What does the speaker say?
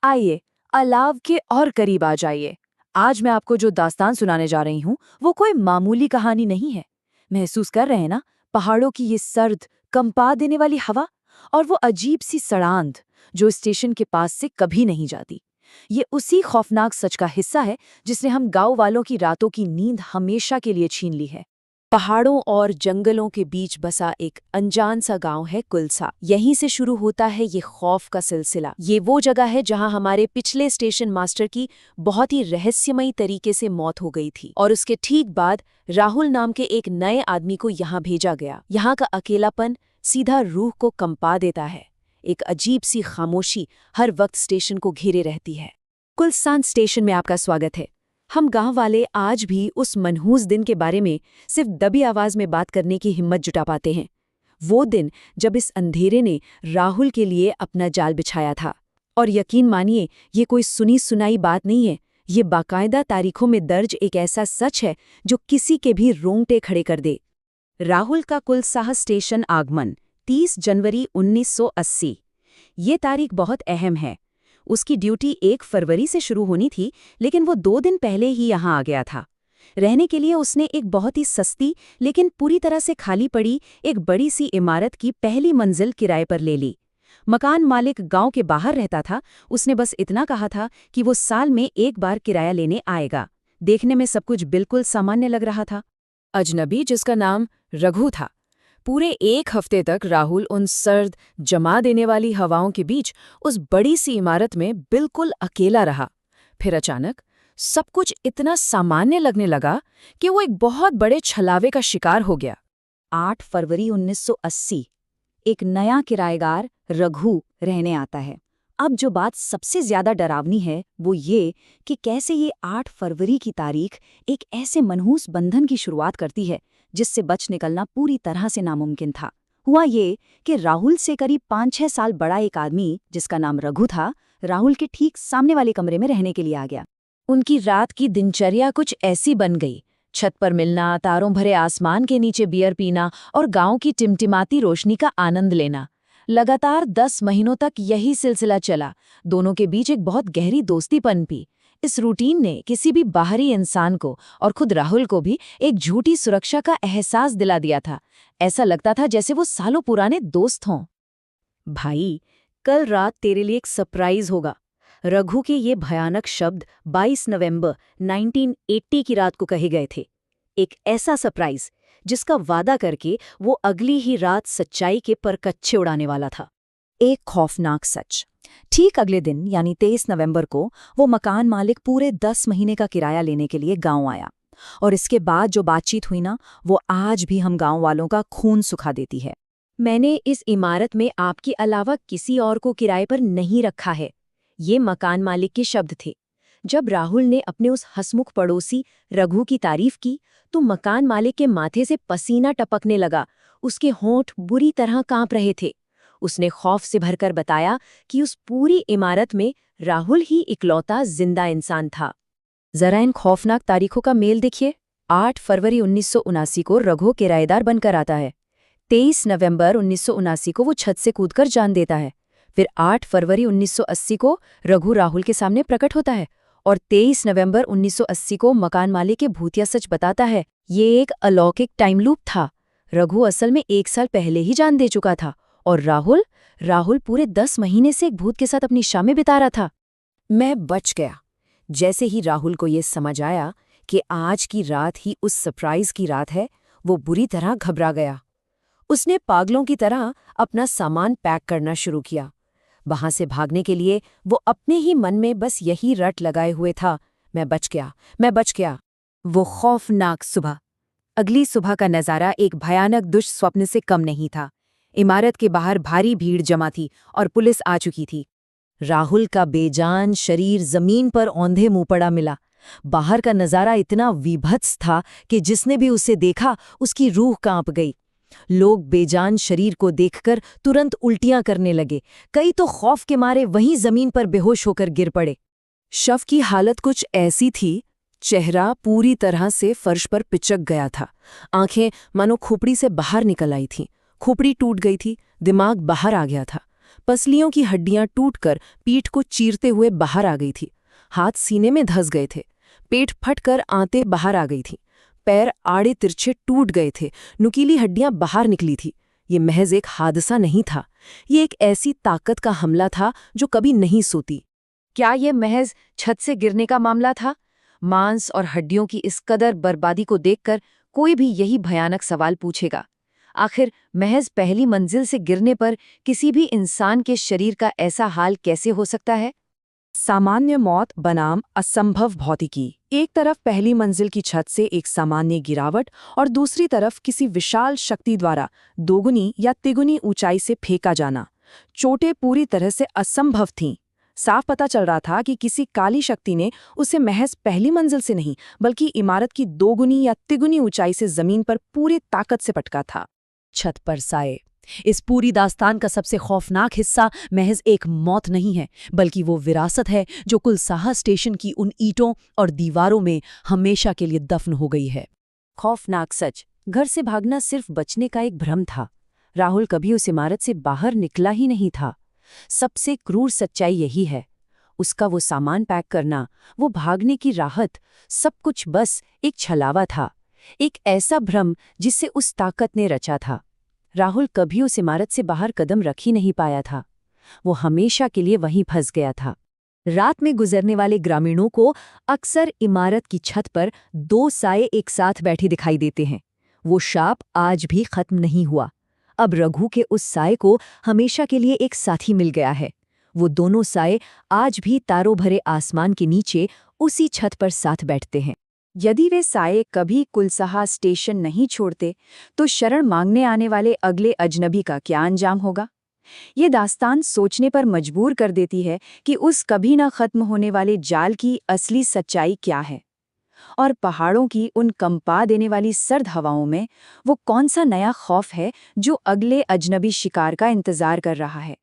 आइए, अलाव के और करीब आ जाइए। आज मैं आपको जो दास्तान सुनाने जा रही हूँ, वो कोई मामूली कहानी नहीं है। महसूस कर रहे हैं ना, पहाड़ों की ये सर्द, कंपा देने वाली हवा और वो अजीब सी सड़ांध जो स्टेशन के पास से कभी नहीं जाती। ये उसी खौफनाक सच का हिस्सा है जिसने हम गांव वालों की रातों की नींद हमेशा के लिए छीन ली है। पहाड़ों और जंगलों के बीच बसा एक अनजान सा गांव है कुलसा। यहीं से शुरू होता है ये खौफ का सिलसिला। ये वो जगह है जहां हमारे पिछले स्टेशन मास्टर की बहुत ही रहस्यमयी तरीके से मौत हो गई थी और उसके ठीक बाद राहुल नाम के एक नए आदमी को यहाँ भेजा गया। यहाँ का अकेलापन सीधा रूह को कंपा देता है। एक अजीब सी खामोशी हर वक्त स्टेशन को घेरे रहती है। कुलसान स्टेशन में आपका स्वागत है। हम गांव वाले आज भी उस मनहूस दिन के बारे में सिर्फ दबी आवाज में बात करने की हिम्मत जुटा पाते हैं। वो दिन जब इस अंधेरे ने राहुल के लिए अपना जाल बिछाया था। और यकीन मानिए, ये कोई सुनी सुनाई बात नहीं है। ये बाकायदा तारीखों में दर्ज एक ऐसा सच है जो किसी के भी रोंगटे खड़े कर दे। राहुल का कुलसाह स्टेशन आगमन 30 जनवरी 1980। ये तारीख बहुत अहम है। उसकी ड्यूटी 1 फरवरी से शुरू होनी थी, लेकिन वो 2 दिन पहले ही यहाँ आ गया था। रहने के लिए उसने एक बहुत ही सस्ती लेकिन पूरी तरह से खाली पड़ी एक बड़ी सी इमारत की पहली मंजिल किराए पर ले ली। मकान मालिक गांव के बाहर रहता था। उसने बस इतना कहा था कि वो साल में एक बार किराया लेने आएगा। देखने में सब कुछ बिल्कुल सामान्य लग रहा था। अजनबी जिसका नाम रघु था। पूरे 1 हफ्ते तक राहुल उन सर्द, जमा देने वाली हवाओं के बीच उस बड़ी सी इमारत में बिल्कुल अकेला रहा। फिर अचानक सब कुछ इतना सामान्य लगने लगा कि वो एक बहुत बड़े छलावे का शिकार हो गया। 8 फरवरी 1980 एक नया किराएगार रघु रहने आता है। अब जो बात सबसे ज्यादा डरावनी है वो ये कि कैसे ये 8 फरवरी की तारीख एक ऐसे मनहूस बंधन की शुरुआत करती है जिससे बच निकलना पूरी तरह से नामुमकिन था। हुआ ये कि राहुल से करीब 5-6 साल बड़ा एक आदमी जिसका नाम रघु था, राहुल के ठीक सामने वाले कमरे में रहने के लिए आ गया। उनकी रात की दिनचर्या कुछ ऐसी बन गई। छत पर मिलना, तारों भरे आसमान के नीचे बियर पीना और गांव की टिमटिमाती रोशनी का आनंद लेना। लगातार 10 महीनों तक यही सिलसिला चला। दोनों के बीच एक बहुत गहरी दोस्ती पनपी। इस रूटीन ने किसी भी बाहरी इंसान को और खुद राहुल को भी एक झूठी सुरक्षा का एहसास दिला दिया था। ऐसा लगता था जैसे वो सालों पुराने दोस्त हों। भाई, कल रात तेरे लिए एक सरप्राइज होगा। रघु के ये भयानक शब्द 22 नवंबर 1980 की रात को कहे गए थे। एक ऐसा सरप्राइज जिसका वादा करके वो अगली ही रात सच्चाई के परकच्चे उड़ाने वाला था। एक खौफनाक सच। ठीक अगले दिन यानी 23 नवंबर को वो मकान मालिक पूरे 10 महीने का किराया लेने के लिए गांव आया। और इसके बाद जो बातचीत हुई ना, वो आज भी हम गांव वालों का खून सुखा देती है। मैंने इस इमारत में आपके अलावा किसी और को किराए पर नहीं रखा है, ये मकान मालिक के शब्द थे। जब राहुल ने अपने उस हंसमुख पड़ोसी रघु की तारीफ की तो मकान मालिक के माथे से पसीना टपकने लगा। उसके होंठ बुरी तरह कांप रहे थे। उसने खौफ से भरकर बताया कि उस पूरी इमारत में राहुल ही इकलौता जिंदा इंसान था। जरा इन खौफनाक तारीखों का मेल देखिए। 8 फरवरी 1979 को रघु किराएदार बनकर आता है। 23 नवंबर 1979 को वो छत से कूदकर जान देता है। फिर 8 फरवरी 1980 को रघु राहुल के सामने प्रकट होता है और 23 नवंबर 1980 को मकान मालिक के भूतिया सच बताता है। ये एक अलौकिक टाइम लूप था। रघु असल में 1 साल पहले ही जान दे चुका था और राहुल पूरे 10 महीने से एक भूत के साथ अपनी शामें बिता रहा था। मैं बच गया। जैसे ही राहुल को ये समझ आया कि आज की रात ही उस सरप्राइज की रात है, वो बुरी तरह घबरा गया। उसने पागलों की तरह अपना सामान पैक करना शुरू किया। वहां से भागने के लिए वो अपने ही मन में बस यही रट लगाए हुए था, मैं बच गया, मैं बच गया। वो खौफनाक सुबह। अगली सुबह का नज़ारा एक भयानक दुष्स्वप्न से कम नहीं था। इमारत के बाहर भारी भीड़ जमा थी और पुलिस आ चुकी थी। राहुल का बेजान शरीर जमीन पर औंधे मुंह पड़ा मिला। बाहर का नज़ारा इतना विभत्स था कि जिसने भी उसे देखा उसकी रूह कांप गई। लोग बेजान शरीर को देखकर तुरंत उल्टियां करने लगे। कई तो खौफ के मारे वहीं जमीन पर बेहोश होकर गिर पड़े। शव की हालत कुछ ऐसी थी, चेहरा पूरी तरह से फर्श पर पिचक गया था। आंखें मानो खोपड़ी से बाहर निकल आई थीं। खोपड़ी टूट गई थी, दिमाग बाहर आ गया था। पसलियों की हड्डियां टूटकर पीठ को चीरते हुए बाहर आ गई थी। हाथ सीने में धंस गए थे। पेट फटकर आंतें बाहर आ गई थीं। पैर आड़े तिरछे टूट गए थे। नुकीली हड्डियां बाहर निकली थी। ये महज एक हादसा नहीं था। ये एक ऐसी ताकत का हमला था जो कभी नहीं सोती। क्या ये महज छत से गिरने का मामला था? मांस और हड्डियों की इस कदर बर्बादी को देखकर कोई भी यही भयानक सवाल पूछेगा। आखिर महज पहली मंजिल से गिरने पर किसी भी इंसान के शरीर का ऐसा हाल कैसे हो सकता है? सामान्य मौत बनाम असंभव भौतिकी। एक तरफ पहली मंजिल की छत से एक सामान्य गिरावट और दूसरी तरफ किसी विशाल शक्ति द्वारा दोगुनी या तिगुनी ऊंचाई से फेंका जाना। चोटें पूरी तरह से असंभव थीं। साफ पता चल रहा था कि किसी काली शक्ति ने उसे महज पहली मंजिल से नहीं बल्कि इमारत की दोगुनी या तिगुनी ऊंचाई से जमीन पर पूरी ताकत से पटका था। छत पर साए। इस पूरी दास्तान का सबसे खौफनाक हिस्सा महज एक मौत नहीं है, बल्कि वो विरासत है जो कुलसाहा स्टेशन की उन ईंटों और दीवारों में हमेशा के लिए दफन हो गई है। खौफनाक सच, घर से भागना सिर्फ बचने का एक भ्रम था। राहुल कभी उस इमारत से बाहर निकला ही नहीं था। सबसे क्रूर सच्चाई यही है, उसका वो सामान पैक करना, वो भागने की राहत, सब कुछ बस एक छलावा था, एक ऐसा भ्रम जिससे उस ताकत ने रचा था। राहुल कभी उस इमारत से बाहर कदम रख ही नहीं पाया था। वो हमेशा के लिए वहीं फंस गया था। रात में गुजरने वाले ग्रामीणों को अक्सर इमारत की छत पर दो साए एक साथ बैठे दिखाई देते हैं। वो शाप आज भी खत्म नहीं हुआ। अब रघु के उस साए को हमेशा के लिए एक साथी मिल गया है। वो दोनों साए आज भी तारों भरे आसमान के नीचे उसी छत पर साथ बैठते हैं। यदि वे साए कभी कुलसाहा स्टेशन नहीं छोड़ते, तो शरण मांगने आने वाले अगले अजनबी का क्या अंजाम होगा? ये दास्तान सोचने पर मजबूर कर देती है कि उस कभी न खत्म होने वाले जाल की असली सच्चाई क्या है, और पहाड़ों की उन कंपा देने वाली सर्द हवाओं में वो कौन सा नया खौफ है जो अगले अजनबी शिकार का इंतजार कर रहा है।